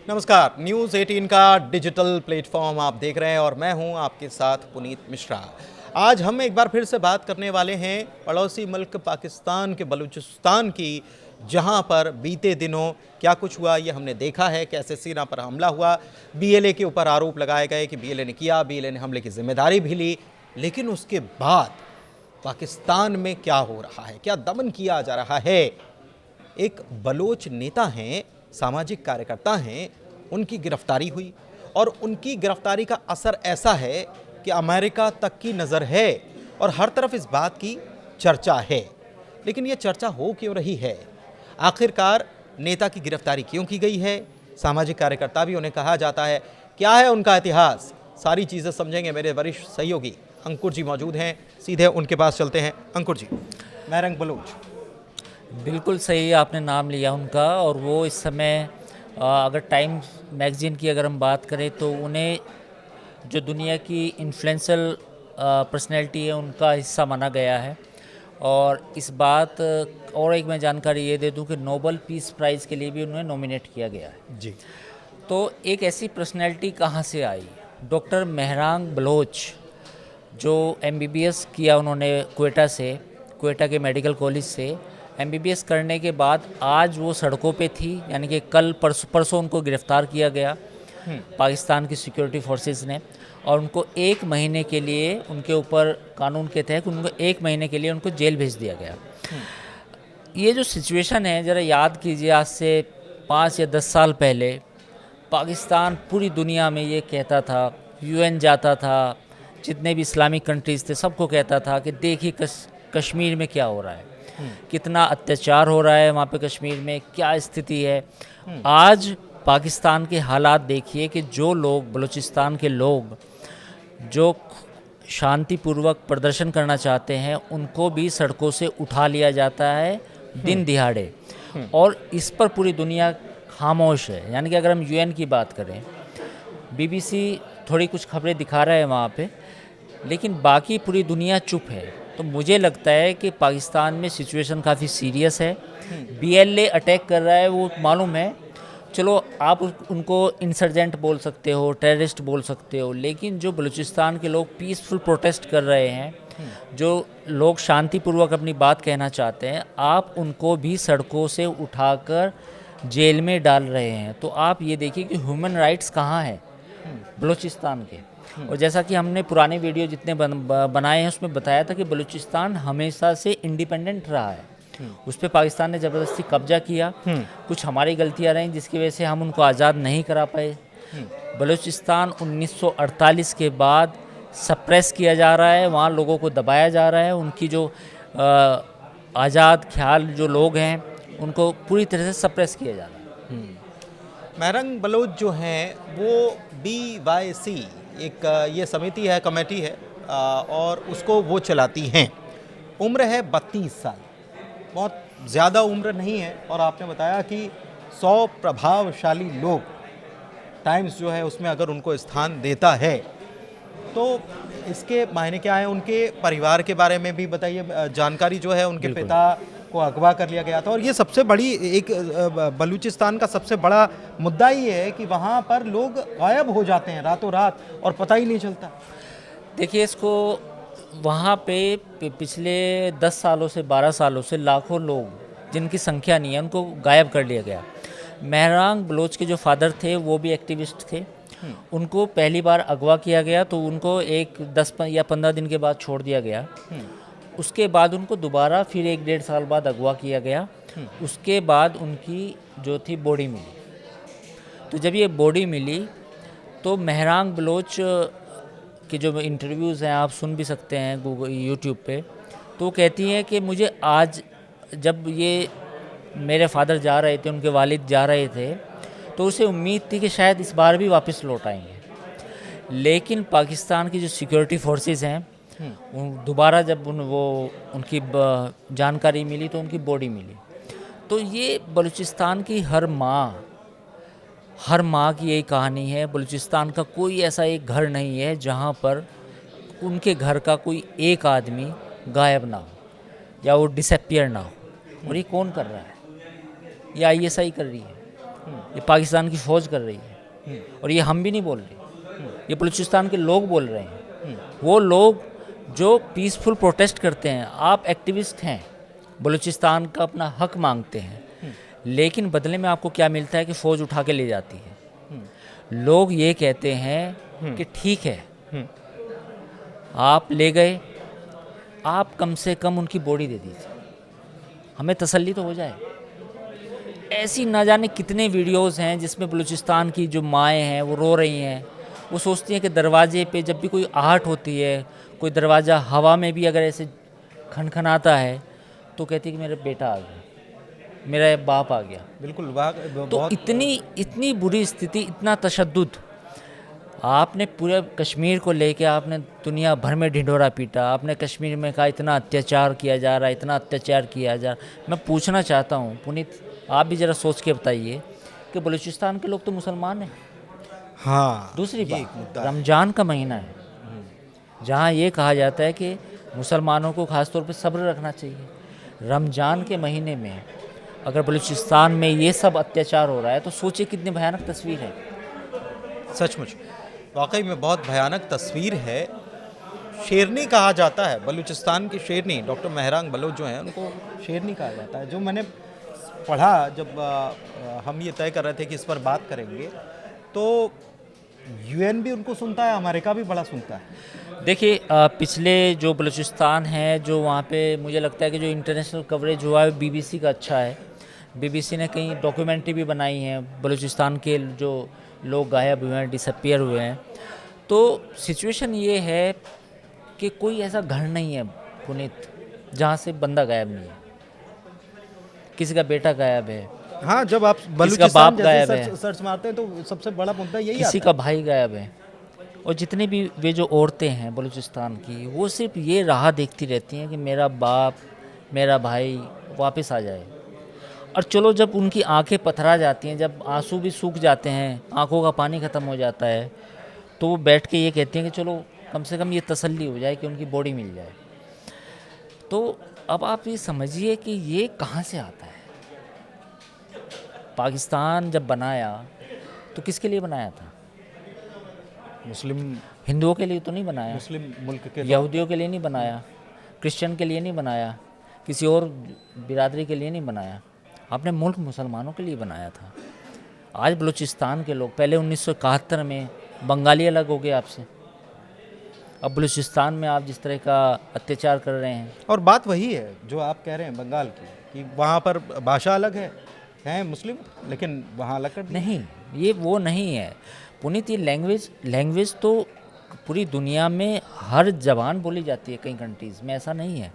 नमस्कार, न्यूज़ 18 का digital platform आप देख रहे हैं और मैं हूं आपके साथ पुनीत मिश्रा। आज हम एक बार फिर से बात करने वाले हैं पड़ोसी मुल्क पाकिस्तान के बलूचिस्तान की, जहां पर बीते दिनों क्या कुछ हुआ ये हमने देखा है। कैसे सीना पर हमला हुआ, बीएलए के ऊपर आरोप लगाए गए कि बीएलए ने किया, बीएलए ने हमले की जिम्मेदारी भी ली, लेकिन उसके बाद पाकिस्तान में क्या हो रहा है, क्या दमन किया जा रहा है। एक बलोच नेता हैं, सामाजिक कार्यकर्ता हैं, उनकी गिरफ्तारी हुई और उनकी गिरफ्तारी का असर ऐसा है कि अमेरिका तक की नज़र है और हर तरफ इस बात की चर्चा है। लेकिन ये चर्चा हो क्यों रही है? आखिरकार नेता की गिरफ्तारी क्यों की गई है? सामाजिक कार्यकर्ता भी उन्हें कहा जाता है। क्या है उनका इतिहास? सारी चीज़ें समझेंगे। मेरे वरिष्ठ सहयोगी अंकुर जी मौजूद हैं, सीधे उनके पास चलते हैं। अंकुर जी, महरंग बलूच। बिल्कुल सही आपने नाम लिया उनका। और वो इस समय अगर टाइम मैगज़ीन की अगर हम बात करें तो उन्हें जो दुनिया की इन्फ्लुएंशियल पर्सनैलिटी है उनका हिस्सा माना गया है। और इस बात और एक मैं जानकारी ये दे दूं कि नोबेल पीस प्राइज़ के लिए भी उन्हें नॉमिनेट किया गया है जी। तो एक ऐसी पर्सनैलिटी कहाँ से आई? डॉक्टर महरांग बलोच जो एमबीबीएस किया उन्होंने क्वेटा के मेडिकल कॉलेज से एमबीबीएस करने के बाद आज वो सड़कों पे थी, यानी कि कल परसों उनको गिरफ़्तार किया गया पाकिस्तान की सिक्योरिटी फोर्सेस ने। और उनको 1 महीने के लिए उनके ऊपर कानून के तहत उनको 1 महीने के लिए उनको जेल भेज दिया गया। ये जो सिचुएशन है ज़रा याद कीजिए, आज से 5 या 10 साल पहले पाकिस्तान पूरी दुनिया में ये कहता था, यूएन जाता था, जितने भी इस्लामिक कंट्रीज़ थे सबको कहता था कि देखिए कश्मीर में क्या हो रहा है, कितना अत्याचार हो रहा है वहाँ पे, कश्मीर में क्या स्थिति है। आज पाकिस्तान के हालात देखिए कि जो लोग बलूचिस्तान के लोग जो शांतिपूर्वक प्रदर्शन करना चाहते हैं उनको भी सड़कों से उठा लिया जाता है दिन दिहाड़े, और इस पर पूरी दुनिया खामोश है। यानी कि अगर हम यूएन की बात करें, बीबीसी थोड़ी कुछ खबरें दिखा रहा है वहाँ पे, लेकिन बाकी पूरी दुनिया चुप है। तो मुझे लगता है कि पाकिस्तान में सिचुएशन काफ़ी सीरियस है। बीएलए अटैक कर रहा है वो मालूम है, चलो आप उनको इंसर्जेंट बोल सकते हो, टेररिस्ट बोल सकते हो, लेकिन जो बलूचिस्तान के लोग पीसफुल प्रोटेस्ट कर रहे हैं, जो लोग शांतिपूर्वक अपनी बात कहना चाहते हैं, आप उनको भी सड़कों से उठाकर जेल में डाल रहे हैं। तो आप ये देखिए कि ह्यूमन राइट्स कहाँ है बलूचिस्तान के। और जैसा कि हमने पुराने वीडियो जितने बनाए हैं उसमें बताया था कि बलूचिस्तान हमेशा से इंडिपेंडेंट रहा है, उस पर पाकिस्तान ने ज़बरदस्ती कब्जा किया, कुछ हमारी गलतियां रहीं जिसकी वजह से हम उनको आज़ाद नहीं करा पाए। बलूचिस्तान 1948 के बाद सप्रेस किया जा रहा है, वहाँ लोगों को दबाया जा रहा है, उनकी जो आज़ाद ख्याल जो लोग हैं उनको पूरी तरह से सप्रेस किया जा रहा है। महरंग बलोच जो हैं वो BYC एक ये समिति है, कमेटी है, और उसको वो चलाती हैं। उम्र है 32 साल, बहुत ज़्यादा उम्र नहीं है। और आपने बताया कि 100 प्रभावशाली लोग, टाइम्स जो है उसमें अगर उनको स्थान देता है तो इसके मायने क्या है? उनके परिवार के बारे में भी बताइए। जानकारी जो है, उनके पिता को अगवा कर लिया गया था, और ये सबसे बड़ी एक बलूचिस्तान का सबसे बड़ा मुद्दा ही है कि वहाँ पर लोग गायब हो जाते हैं रातों रात और पता ही नहीं चलता। देखिए, इसको वहाँ पे पिछले 10 सालों से 12 सालों से लाखों लोग जिनकी संख्या नहीं है उनको गायब कर लिया गया। महरांग बलोच के जो फादर थे वो भी एक्टिविस्ट थे, उनको पहली बार अगवा किया गया तो उनको 10 या 15 दिन के बाद छोड़ दिया गया। उसके बाद उनको दोबारा फिर 1-1.5 साल बाद अगवा किया गया। उसके बाद उनकी जो थी बॉडी मिली। तो जब ये बॉडी मिली तो महरांग बलोच के जो इंटरव्यूज़ हैं आप सुन भी सकते हैं गूगल यूट्यूब पे, तो वो कहती हैं कि मुझे आज जब ये मेरे फादर जा रहे थे, उनके वालिद जा रहे थे, तो उसे उम्मीद थी कि शायद इस बार भी वापस लौट आएंगे, लेकिन पाकिस्तान की जो सिक्योरिटी फोर्सेस हैं दोबारा जब उनकी जानकारी मिली तो उनकी बॉडी मिली। तो ये बलूचिस्तान की हर माँ की यही कहानी है। बलूचिस्तान का कोई ऐसा एक घर नहीं है जहाँ पर उनके घर का कोई एक आदमी गायब ना हो या वो डिसअपियर ना हो। और ये कौन कर रहा है? ये ISI कर रही है। ये पाकिस्तान की फ़ौज कर रही है। और ये हम भी नहीं बोल रहे, ये बलूचिस्तान के लोग बोल रहे हैं। वो लोग जो पीसफुल प्रोटेस्ट करते हैं, आप एक्टिविस्ट हैं, बलूचिस्तान का अपना हक मांगते हैं, लेकिन बदले में आपको क्या मिलता है कि फ़ौज उठा के ले जाती है। लोग ये कहते हैं कि ठीक है, आप ले गए, आप कम से कम उनकी बॉडी दे दीजिए, हमें तसल्ली तो हो जाए। ऐसी ना जाने कितने वीडियोस हैं जिसमें बलूचिस्तान की जो माएँ हैं वो रो रही हैं। वो सोचती हैं कि दरवाजे पे जब भी कोई आहट होती है, कोई दरवाज़ा हवा में भी अगर ऐसे खनखनाता है, तो कहती है कि मेरा बेटा आ गया, मेरा बाप आ गया। बिल्कुल तो इतनी बुरी स्थिति, इतना तशद्दुद, आपने पूरे कश्मीर को लेके आपने दुनिया भर में ढिंढोरा पीटा, आपने कश्मीर में कहा इतना अत्याचार किया जा रहा है, इतना अत्याचार किया जा रहा है। मैं पूछना चाहता हूँ पुनीत, आप भी ज़रा सोच के बताइए कि बलूचिस्तान के लोग तो मुसलमान हैं। हाँ, दूसरी ये एक बात, मुद्दा है। रमज़ान का महीना है, जहाँ ये कहा जाता है कि मुसलमानों को ख़ास तौर पे सब्र रखना चाहिए। रमज़ान के महीने में अगर बलूचिस्तान में ये सब अत्याचार हो रहा है तो सोचिए कितनी भयानक तस्वीर है। सचमुच वाकई में बहुत भयानक तस्वीर है। शेरनी कहा जाता है, बलूचिस्तान की शेरनी, डॉक्टर मेहरांग बलोच जो हैं उनको शेरनी कहा जाता है। जो मैंने पढ़ा जब हम ये तय कर रहे थे कि इस पर बात करेंगे, तो यूएन भी उनको सुनता है, अमेरिका भी बड़ा सुनता है। देखिए, पिछले जो बलूचिस्तान है, जो वहाँ पे मुझे लगता है कि जो इंटरनेशनल कवरेज हुआ है बीबीसी का अच्छा है। बीबीसी ने कई डॉक्यूमेंट्री भी बनाई हैं, बलूचिस्तान के जो लोग गायब हुए हैं, डिसअपियर हुए हैं। तो सिचुएशन ये है कि कोई ऐसा घर नहीं है पुनीत जहाँ से बंदा गायब नहीं है। किसी का बेटा गायब है, हाँ, जब आप बाप बलूचिस्तान गायब जैसे है, सर्च मारते हैं तो सबसे बड़ा मुद्दा यही किसी आता का भाई गायब है। और जितनी भी वे जो औरतें हैं बलूचिस्तान की, वो सिर्फ ये राह देखती रहती हैं कि मेरा बाप, मेरा भाई वापस आ जाए। और चलो, जब उनकी आंखें पथरा जाती हैं, जब आंसू भी सूख जाते हैं, आंखों का पानी ख़त्म हो जाता है, तो वो बैठ के ये कहती हैं कि चलो कम से कम ये तसल्ली हो जाए कि उनकी बॉडी मिल जाए। तो अब आप ये समझिए कि ये कहाँ से आता है। पाकिस्तान जब बनाया तो किसके लिए बनाया था? मुस्लिम हिंदुओं के लिए तो नहीं बनाया, मुस्लिम मुल्क के यहूदियों के लिए नहीं बनाया, क्रिश्चियन के लिए नहीं बनाया, किसी और बिरादरी के लिए नहीं बनाया। आपने मुल्क मुसलमानों के लिए बनाया था। आज बलूचिस्तान के लोग, पहले 1971 में बंगाली अलग हो गए आपसे, अब बलूचिस्तान में आप जिस तरह का अत्याचार कर रहे हैं। और बात वही है जो आप कह रहे हैं बंगाल की, कि वहाँ पर भाषा अलग है मुस्लिम, लेकिन वहाँ अलग कर दिया। नहीं, ये वो नहीं है पुनीत। ये लैंग्वेज तो पूरी दुनिया में हर जबान बोली जाती है, कई कंट्रीज़ में ऐसा नहीं है।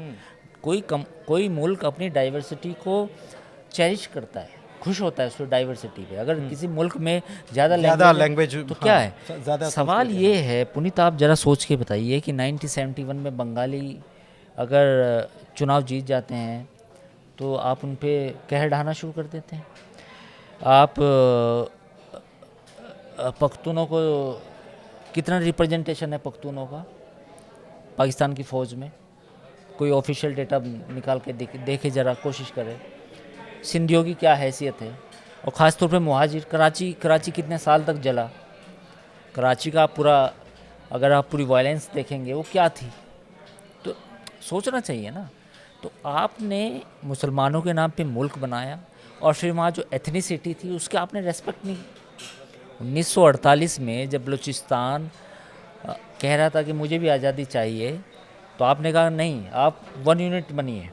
कोई मुल्क अपनी डाइवर्सिटी को चेरिश करता है, खुश होता है उसकी डाइवर्सिटी पे। अगर किसी मुल्क में ज़्यादा लैंग्वेज तो क्या है, ज़्यादा सवाल ये है पुनीत, आप ज़रा सोच के बताइए कि 1971 में बंगाली अगर चुनाव जीत जाते हैं तो आप उन पे कहर ढाना शुरू कर देते हैं। आप पख्तूनों को, कितना रिप्रेजेंटेशन है पख्तूनों का पाकिस्तान की फ़ौज में? कोई ऑफिशियल डेटा निकाल के देखे ज़रा, कोशिश करें। सिंधियों की क्या हैसियत है, और ख़ास तौर पे मुहाजिर। कराची कितने साल तक जला? कराची का पूरा, अगर आप पूरी वायलेंस देखेंगे वो क्या थी, तो सोचना चाहिए ना। तो आपने मुसलमानों के नाम पे मुल्क बनाया, और फिर वहाँ जो एथनिसिटी थी उसके आपने रेस्पेक्ट नहीं। 1948 में जब बलूचिस्तान कह रहा था कि मुझे भी आज़ादी चाहिए, तो आपने कहा नहीं, आप वन यूनिट बनिए,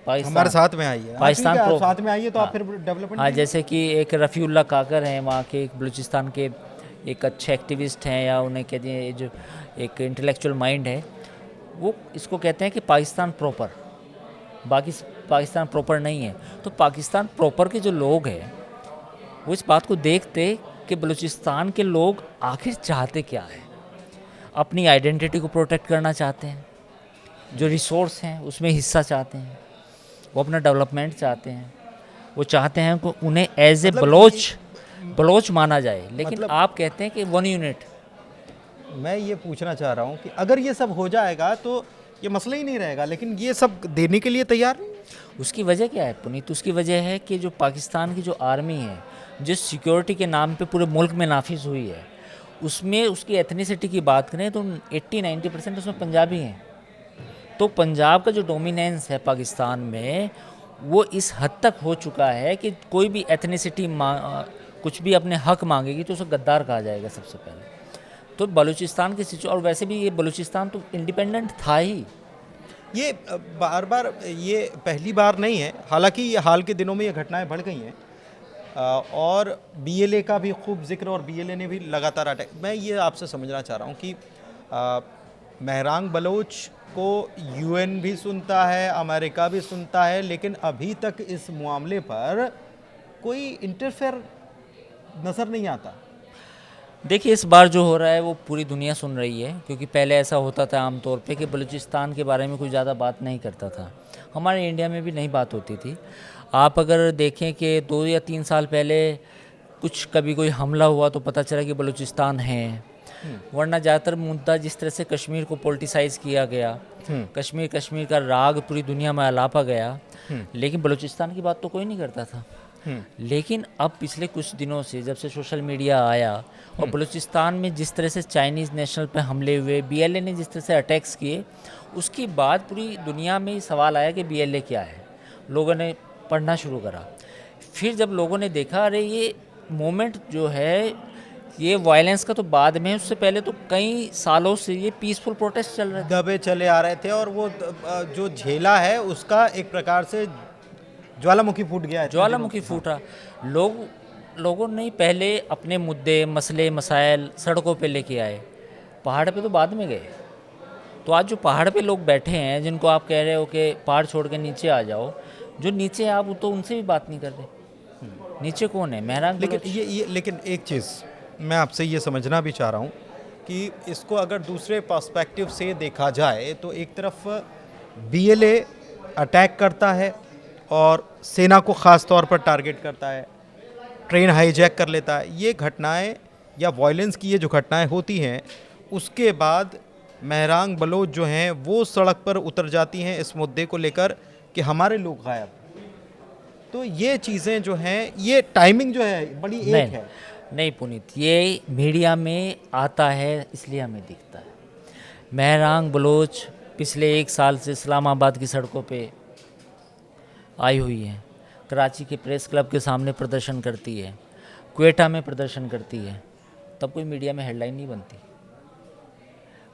हमारे साथ में आइए, पाकिस्तान हाँ, साथ में आइए, तो आप फिर डेवलपमेंट। हाँ, जैसे कि एक रफ़ीउल्लाह काकर हैं वहाँ के, एक बलूचिस्तान के एक अच्छे एक्टिविस्ट हैं, या उन्हें कहते हैं जो एक इंटेलेक्चुअल माइंड है, वो इसको कहते हैं कि पाकिस्तान प्रॉपर। बाकी पाकिस्तान प्रॉपर नहीं है। तो पाकिस्तान प्रॉपर के जो लोग हैं वो इस बात को देखते कि बलूचिस्तान के लोग आखिर चाहते क्या है। अपनी आइडेंटिटी को प्रोटेक्ट करना चाहते हैं, जो रिसोर्स हैं उसमें हिस्सा चाहते हैं, वो अपना डेवलपमेंट चाहते हैं, वो चाहते हैं कि उन्हें एज ए बलोच माना जाए। लेकिन आप कहते हैं कि वन यूनिट। मैं ये पूछना चाह रहा हूँ कि अगर ये सब हो जाएगा तो ये मसला ही नहीं रहेगा, लेकिन ये सब देने के लिए तैयार नहीं। उसकी वजह क्या है पुनीत? उसकी वजह है कि जो पाकिस्तान की जो आर्मी है, जिस सिक्योरिटी के नाम पे पूरे मुल्क में नाफिज हुई है, उसमें उसकी एथनिसिटी की बात करें तो 80-90% उसमें पंजाबी हैं। तो पंजाब का जो डोमिनेंस है पाकिस्तान में, वो इस हद तक हो चुका है कि कोई भी एथनिसिटी कुछ भी अपने हक मांगेगी तो उसे गद्दार कहा जाएगा सबसे पहले। तो बलूचिस्तान की सिचुएशन, और वैसे भी ये बलूचिस्तान तो इंडिपेंडेंट था ही। ये बार बार ये पहली बार नहीं है, हालांकि ये हाल के दिनों में ये घटनाएं बढ़ गई हैं। और बीएलए का भी खूब जिक्र, और बीएलए ने भी लगातार अटैक। मैं ये आपसे समझना चाह रहा हूँ कि महरांग बलोच को यूएन भी सुनता है, अमेरिका भी सुनता है, लेकिन अभी तक इस मामले पर कोई इंटरफेयर नज़र नहीं आता। देखिए, इस बार जो हो रहा है वो पूरी दुनिया सुन रही है, क्योंकि पहले ऐसा होता था आमतौर पे कि बलूचिस्तान के बारे में कोई ज़्यादा बात नहीं करता था। हमारे इंडिया में भी नहीं बात होती थी। आप अगर देखें कि 2 या 3 साल पहले कुछ कभी कोई हमला हुआ तो पता चला कि बलूचिस्तान है, वरना ज़्यादातर मुद्दा जिस तरह से कश्मीर को पॉलिटिसाइज़ किया गया, कश्मीर का राग पूरी दुनिया में अलापा गया, लेकिन बलूचिस्तान की बात तो कोई नहीं करता था। लेकिन अब पिछले कुछ दिनों से जब से सोशल मीडिया आया और बलूचिस्तान में जिस तरह से चाइनीज़ नेशनल पे हमले हुए, बीएलए ने जिस तरह से अटैक्स किए, उसके बाद पूरी दुनिया में सवाल आया कि बीएलए क्या है। लोगों ने पढ़ना शुरू करा। फिर जब लोगों ने देखा, अरे ये मोमेंट जो है ये वायलेंस का तो बाद में है, उससे पहले तो कई सालों से ये पीसफुल प्रोटेस्ट चल रहे थे, दबे चले आ रहे थे, और वो जो झेला है उसका एक प्रकार से ज्वालामुखी फूट गया है। ज्वालामुखी फूटा। लोगों ने पहले अपने मुद्दे, मसले, मसाइल सड़कों पे लेके आए, पहाड़ पे तो बाद में गए। तो आज जो पहाड़ पे लोग बैठे हैं, जिनको आप कह रहे हो कि पहाड़ छोड़ के नीचे आ जाओ, जो नीचे आप तो उनसे भी बात नहीं कर रहे। नीचे कौन है? महरांग लेकिन बलोच। लेकिन एक चीज़ मैं आपसे ये समझना भी चाह रहा हूँ कि इसको अगर दूसरे पर्सपेक्टिव से देखा जाए तो एक तरफ बीएलए अटैक करता है और सेना को ख़ास तौर पर टारगेट करता है, ट्रेन हाईजैक कर लेता है। ये घटनाएं या वायलेंस की ये जो घटनाएं होती हैं, उसके बाद महरांग बलोच जो हैं वो सड़क पर उतर जाती हैं इस मुद्दे को लेकर कि हमारे लोग गायब। तो ये चीज़ें जो हैं, ये टाइमिंग जो है बड़ी एक है। नहीं पुनीत, ये मीडिया में आता है इसलिए हमें दिखता है। महरांग बलोच पिछले 1 साल से इस्लामाबाद की सड़कों पे आई हुई है, कराची के प्रेस क्लब के सामने प्रदर्शन करती है, क्वेटा में प्रदर्शन करती है, तब कोई मीडिया में हेडलाइन नहीं बनती।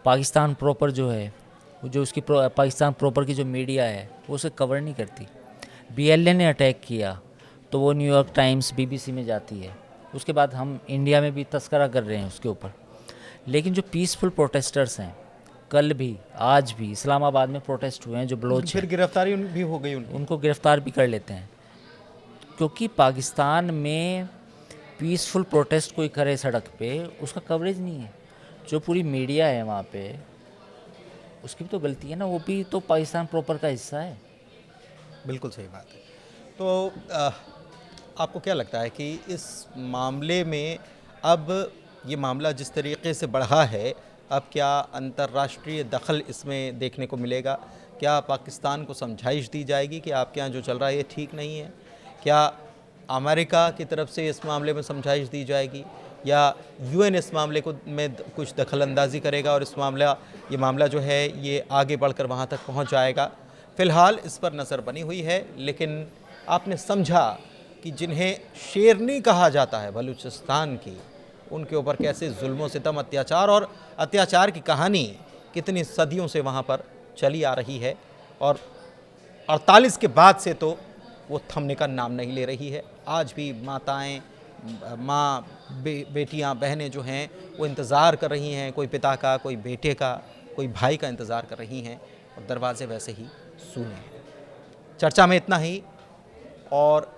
पाकिस्तान प्रॉपर जो है, जो उसकी पाकिस्तान प्रॉपर की जो मीडिया है वो उसे कवर नहीं करती। बीएलए ने अटैक किया तो वो न्यूयॉर्क टाइम्स, बीबीसी में जाती है, उसके बाद हम इंडिया में भी तस्करा कर रहे हैं उसके ऊपर। लेकिन जो पीसफुल प्रोटेस्टर्स हैं, कल भी आज भी इस्लामाबाद में प्रोटेस्ट हुए हैं जो बलोच, फिर गिरफ्तारी भी हो गई उनको गिरफ्तार भी कर लेते हैं, क्योंकि पाकिस्तान में पीसफुल प्रोटेस्ट कोई करे सड़क पे, उसका कवरेज नहीं है। जो पूरी मीडिया है वहाँ पे, उसकी भी तो गलती है ना, वो भी तो पाकिस्तान प्रॉपर का हिस्सा है। बिल्कुल सही बात है। तो आपको क्या लगता है कि इस मामले में अब ये मामला जिस तरीके से बढ़ा है, अब क्या अंतर्राष्ट्रीय दखल इसमें देखने को मिलेगा? क्या पाकिस्तान को समझाइश दी जाएगी कि आपके यहाँ जो चल रहा है ये ठीक नहीं है? क्या अमेरिका की तरफ से इस मामले में समझाइश दी जाएगी, या यूएन इस मामले को में कुछ दखल अंदाजी करेगा और ये मामला जो है ये आगे बढ़कर वहाँ तक पहुँच जाएगा? फ़िलहाल इस पर नज़र बनी हुई है। लेकिन आपने समझा कि जिन्हें शेरनी कहा जाता है बलूचिस्तान की, उनके ऊपर कैसे जुल्म सितम, अत्याचार और अत्याचार की कहानी कितनी सदियों से वहाँ पर चली आ रही है, और 48 के बाद से तो वो थमने का नाम नहीं ले रही है। आज भी माताएं, बेटियां, बहनें जो हैं वो इंतज़ार कर रही हैं, कोई पिता का, कोई बेटे का, कोई भाई का इंतज़ार कर रही हैं, और दरवाजे वैसे ही सूने हैं। चर्चा में इतना ही, और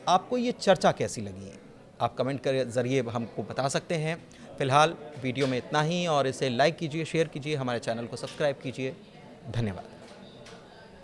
आपको ये चर्चा कैसी लगी आप कमेंट के ज़रिए हमको बता सकते हैं। फ़िलहाल वीडियो में इतना ही, और इसे लाइक कीजिए, शेयर कीजिए, हमारे चैनल को सब्सक्राइब कीजिए। धन्यवाद।